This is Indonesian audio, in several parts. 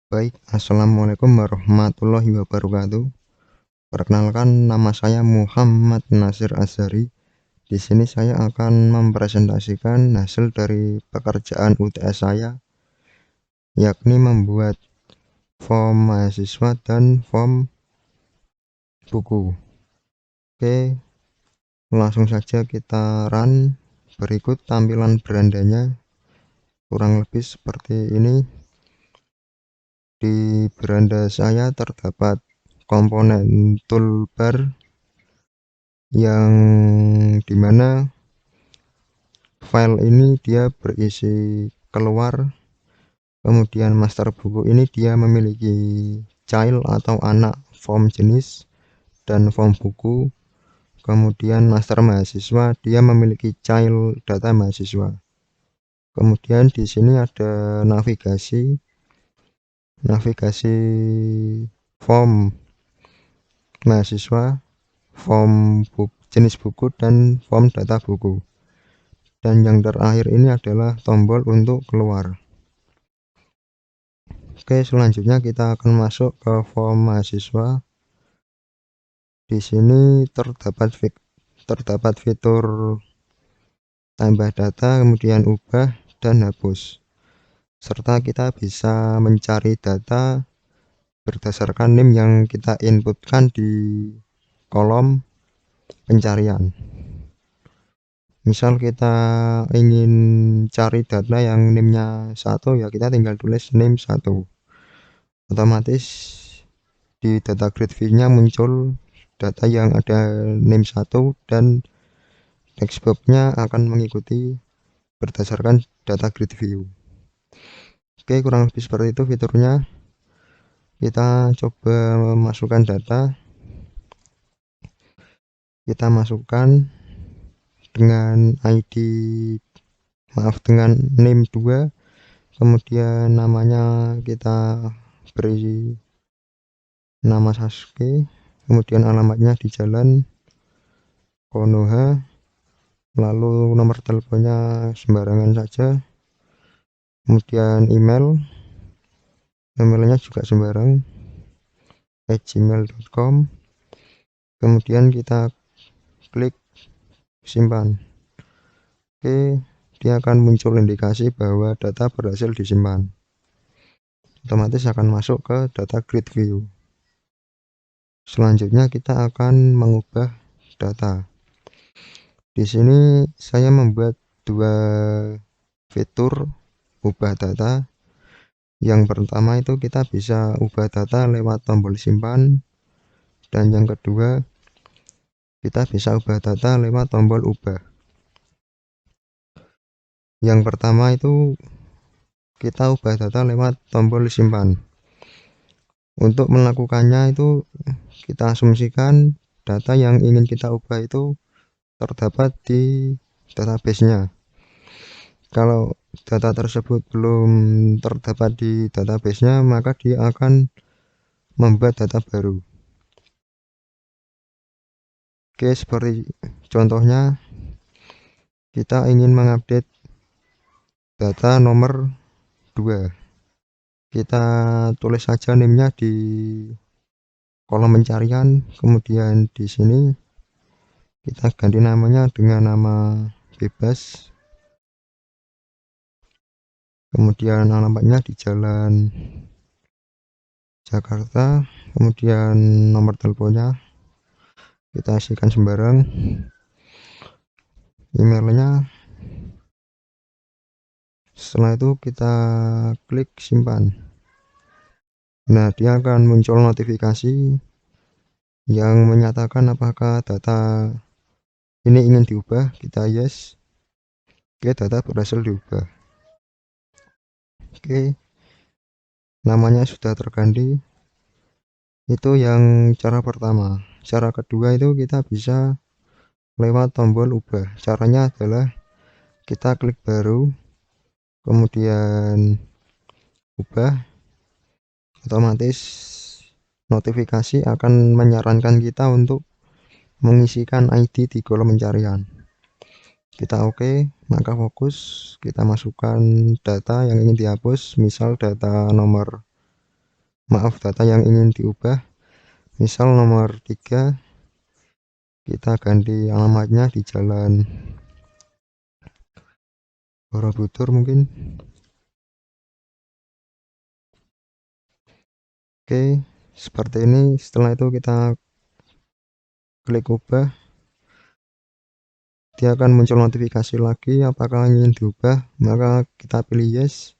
Baik, assalamualaikum warahmatullahi wabarakatuh. Perkenalkan, nama saya Muhammad Nasir Azhari. Di sini saya akan mempresentasikan hasil dari pekerjaan UTS saya, yakni membuat form mahasiswa dan form buku. Oke, langsung saja kita run. Berikut tampilan berandanya, kurang lebih seperti ini. Di beranda saya terdapat komponen toolbar yang dimana file ini dia berisi keluar, kemudian master buku ini dia memiliki child atau anak form jenis dan form buku, kemudian master mahasiswa dia memiliki child data mahasiswa. Kemudian di sini ada navigasi form mahasiswa, form jenis buku, dan form data buku. Dan yang terakhir ini adalah tombol untuk keluar. Oke, selanjutnya kita akan masuk ke form mahasiswa. Di sini terdapat fitur tambah data, kemudian ubah dan hapus. Serta kita bisa mencari data berdasarkan NIM yang kita inputkan di kolom pencarian. Misal kita ingin cari data yang NIM-nya 1, ya kita tinggal tulis NIM 1. Otomatis di data grid view-nya muncul data yang ada NIM 1 dan text box-nya akan mengikuti berdasarkan data grid view. Oke, kurang lebih seperti itu fiturnya. Kita coba masukkan data. Kita masukkan dengan dengan NIM 2, kemudian namanya kita beri nama Sasuke, kemudian alamatnya di Jalan Konoha, lalu nomor teleponnya sembarangan saja, kemudian emailnya juga sembarang, @gmail.com. kemudian kita klik simpan. Oke, dia akan muncul indikasi bahwa data berhasil disimpan. Otomatis akan masuk ke data grid view. Selanjutnya kita akan mengubah data. Di sini saya membuat dua fitur ubah data. Yang pertama itu kita bisa ubah data lewat tombol simpan, dan yang kedua kita bisa ubah data lewat tombol ubah. Yang pertama itu kita ubah data lewat tombol simpan. Untuk melakukannya itu kita asumsikan data yang ingin kita ubah itu terdapat di database-nya. Kalau data tersebut belum terdapat di database-nya, maka dia akan membuat data baru. Oke, seperti contohnya kita ingin mengupdate data nomor 2. Kita tulis saja NIM-nya di kolom pencarian, kemudian di sini kita ganti namanya dengan nama bebas, kemudian alamatnya di Jalan Jakarta, kemudian nomor teleponnya kita isikan sembarang, emailnya. Setelah itu kita klik simpan. Nah, dia akan muncul notifikasi yang menyatakan apakah data ini ingin diubah. Kita yes. Oke, data berhasil diubah. Oke, namanya sudah terganti. Itu yang cara pertama. Cara kedua itu kita bisa lewat tombol ubah. Caranya adalah kita klik baru, kemudian ubah. Otomatis notifikasi akan menyarankan kita untuk mengisikan ID di kolom pencarian. Kita oke, maka fokus, kita masukkan data yang ingin dihapus, misal data nomor maaf, data yang ingin diubah. Misal nomor 3, kita ganti alamatnya di Jalan Borobudur mungkin. Oke, seperti ini. Setelah itu kita klik ubah, dia akan muncul notifikasi lagi apakah ingin diubah, maka kita pilih yes.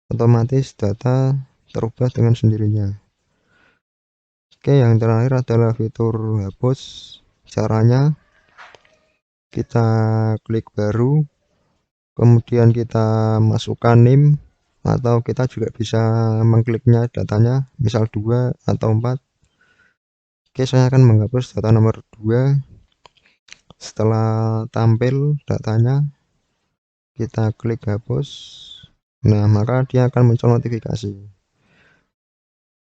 Otomatis data terubah dengan sendirinya. Oke, yang terakhir adalah fitur hapus. Caranya kita klik baru, kemudian kita masukkan NIM, atau kita juga bisa mengkliknya datanya, misal 2 atau 4. Oke, saya akan menghapus data nomor 2. Setelah tampil datanya, kita klik hapus. Nah, maka dia akan muncul notifikasi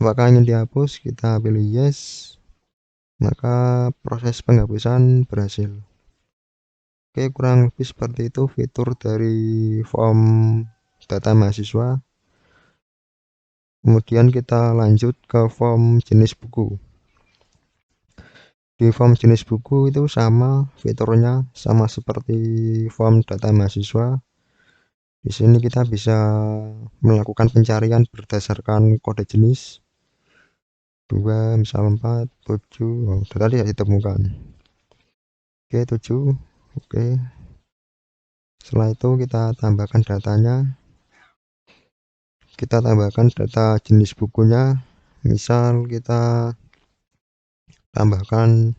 apakah ingin dihapus. Kita pilih yes, maka proses penghapusan berhasil. Oke, kurang lebih seperti itu fitur dari form data mahasiswa. Kemudian kita lanjut ke form jenis buku. Di form jenis buku itu sama fiturnya, sama seperti form data mahasiswa. Di sini kita bisa melakukan pencarian berdasarkan kode jenis. 2, misal 4, 7, data tidak ditemukan. Oke, 7. Oke. Setelah itu kita tambahkan datanya. Kita tambahkan data jenis bukunya. Misal kita tambahkan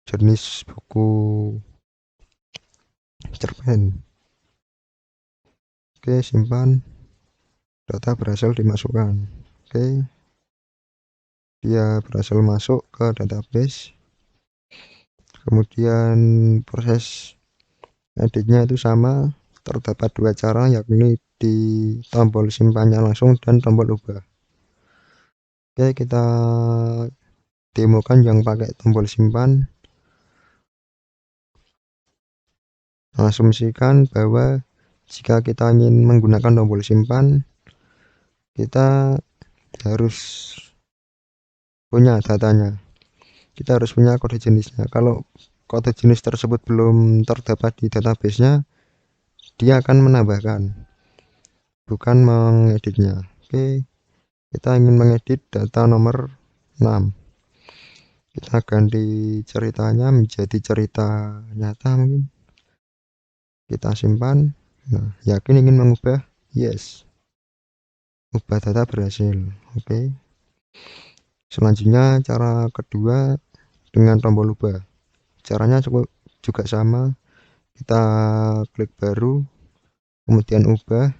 jenis buku cerpen. Oke, simpan. Data berhasil dimasukkan. Oke, dia berhasil masuk ke database. Kemudian proses editnya itu sama. Terdapat 2 cara, yakni di tombol simpannya langsung dan tombol ubah. Oke, kita demokan yang pakai tombol simpan. Asumsikan bahwa jika kita ingin menggunakan tombol simpan, kita harus punya datanya, kita harus punya kode jenisnya. Kalau kode jenis tersebut belum terdapat di database-nya, dia akan menambahkan, bukan mengeditnya. Oke, kita ingin mengedit data nomor 6. Kita ganti ceritanya menjadi cerita nyata mungkin. Kita simpan. Nah, yakin ingin mengubah? Yes. Ubah data berhasil. Oke. Selanjutnya cara kedua dengan tombol ubah. Caranya cukup juga sama. Kita klik baru, kemudian ubah.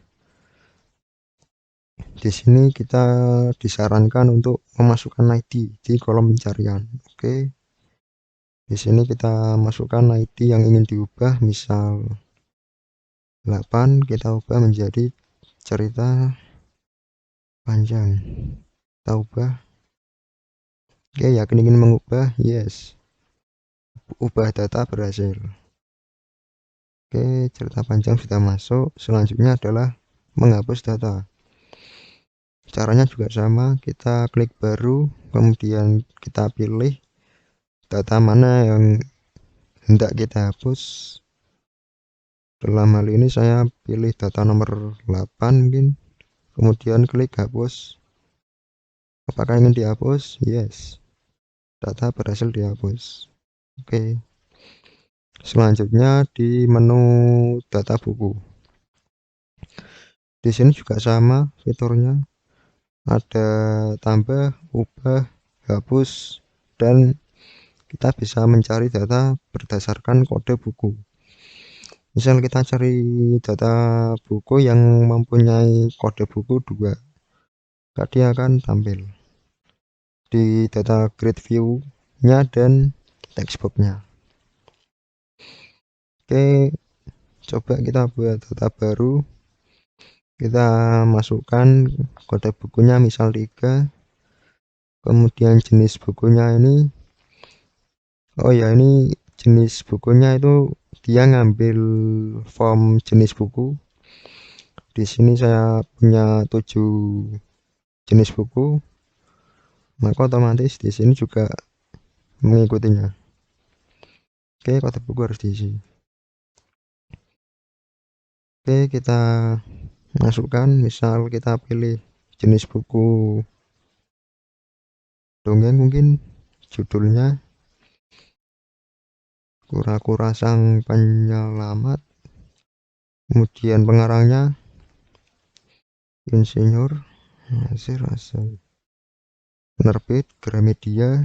Di sini kita disarankan untuk memasukkan ID di kolom pencarian. Oke. Di sini kita masukkan ID yang ingin diubah, misal 8, kita ubah menjadi cerita panjang. Kita ubah. Oke, yakin ingin mengubah? Yes. Ubah data berhasil. Oke, cerita panjang sudah masuk. Selanjutnya adalah menghapus data. Caranya juga sama, kita klik baru, kemudian kita pilih data mana yang hendak kita hapus. Dalam hal ini saya pilih data nomor 8 mungkin, kemudian klik hapus. Apakah ingin dihapus? Yes. Data berhasil dihapus. Oke. Selanjutnya di menu data buku. Di sini juga sama fiturnya. Ada tambah, ubah, hapus, dan kita bisa mencari data berdasarkan kode buku. Misal kita cari data buku yang mempunyai kode buku 2, maka dia akan tampil di data grid view nya dan textbox-nya. Oke, coba kita buat data baru. Kita masukkan kode bukunya misal 3, kemudian jenis bukunya ini, oh ya, ini jenis bukunya itu dia ngambil form jenis buku. Di sini saya punya 7 jenis buku, maka otomatis di sini juga mengikutinya. Oke, kode buku harus diisi. Oke, kita masukkan, misal kita pilih jenis buku dongeng, mungkin judulnya Kura-kura Sang Penyelamat, kemudian pengarangnya Insinyur Nasir Asal, penerbit Gramedia,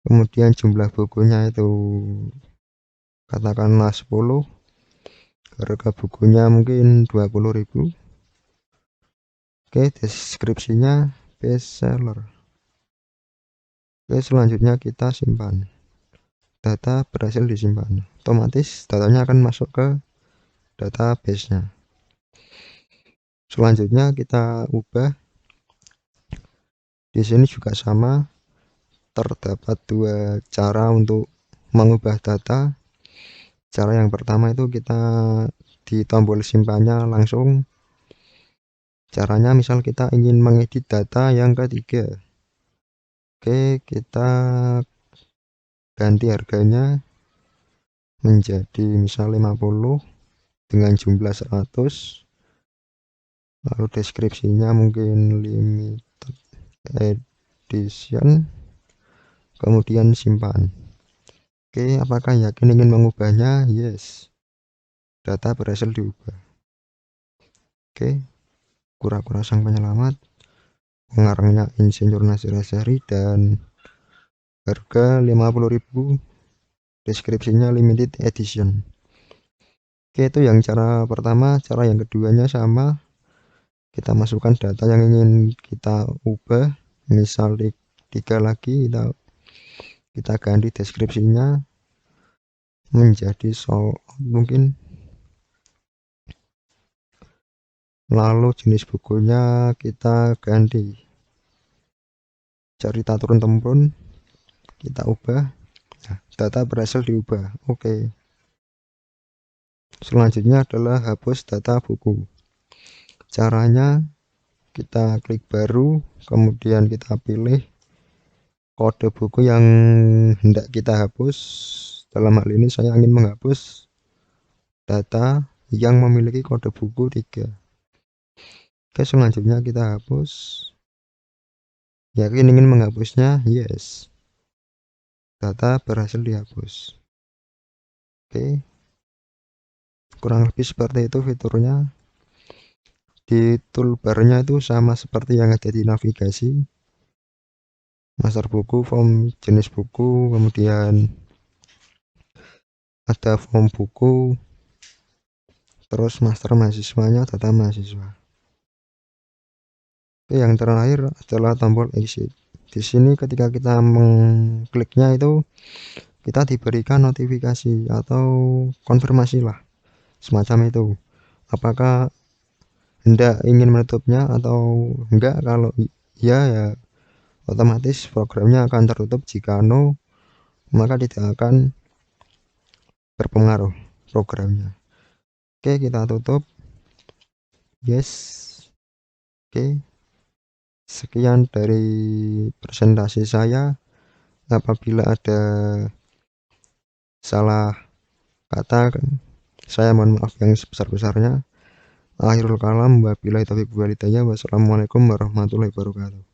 kemudian jumlah bukunya itu katakanlah 10, harga bukunya mungkin 20.000. Oke, deskripsinya bestseller. Oke, selanjutnya kita simpan. Data berhasil disimpan, otomatis datanya akan masuk ke database-nya. Selanjutnya kita ubah. Di sini juga sama, terdapat 2 cara untuk mengubah data. Cara yang pertama itu kita di tombol simpannya langsung. Caranya misal kita ingin mengedit data yang ketiga. Oke, kita ganti harganya menjadi misal 50 dengan jumlah 100, lalu deskripsinya mungkin limited edition, kemudian simpan. Oke, apakah yakin ingin mengubahnya? Yes, data berhasil diubah. Oke, Kura-kura Sang Penyelamat, pengarangnya Insinyur Nasir Azhari, dan harga 50.000, deskripsinya limited edition. Oke, itu yang cara pertama. Cara yang keduanya sama, kita masukkan data yang ingin kita ubah, misal 3 lagi, kita ganti deskripsinya menjadi sold mungkin, lalu jenis bukunya kita ganti cerita turun-temurun, kita ubah. Nah, data berhasil diubah. Oke, selanjutnya adalah hapus data buku. Caranya kita klik baru, kemudian kita pilih kode buku yang hendak kita hapus. Dalam hal ini saya ingin menghapus data yang memiliki kode buku 3. Oke, selanjutnya kita hapus. Yakin ingin menghapusnya? Yes, data berhasil dihapus. Oke, kurang lebih seperti itu fiturnya. Di toolbarnya itu sama seperti yang ada di navigasi, master buku, form jenis buku, kemudian ada form buku, terus master mahasiswanya, data mahasiswa. Oke, yang terakhir adalah tombol exit. Di sini ketika kita mengkliknya itu kita diberikan notifikasi atau konfirmasi lah, semacam itu, apakah hendak ingin menutupnya atau enggak. Kalau ya otomatis programnya akan tertutup, jika no maka tidak akan berpengaruh programnya. Oke, kita tutup. Yes. Oke, sekian dari presentasi saya. Apabila ada salah kata, saya mohon maaf yang sebesar-besarnya. Akhirul kalam, wabillahi taufiq wal hidayah. Wassalamualaikum warahmatullahi wabarakatuh.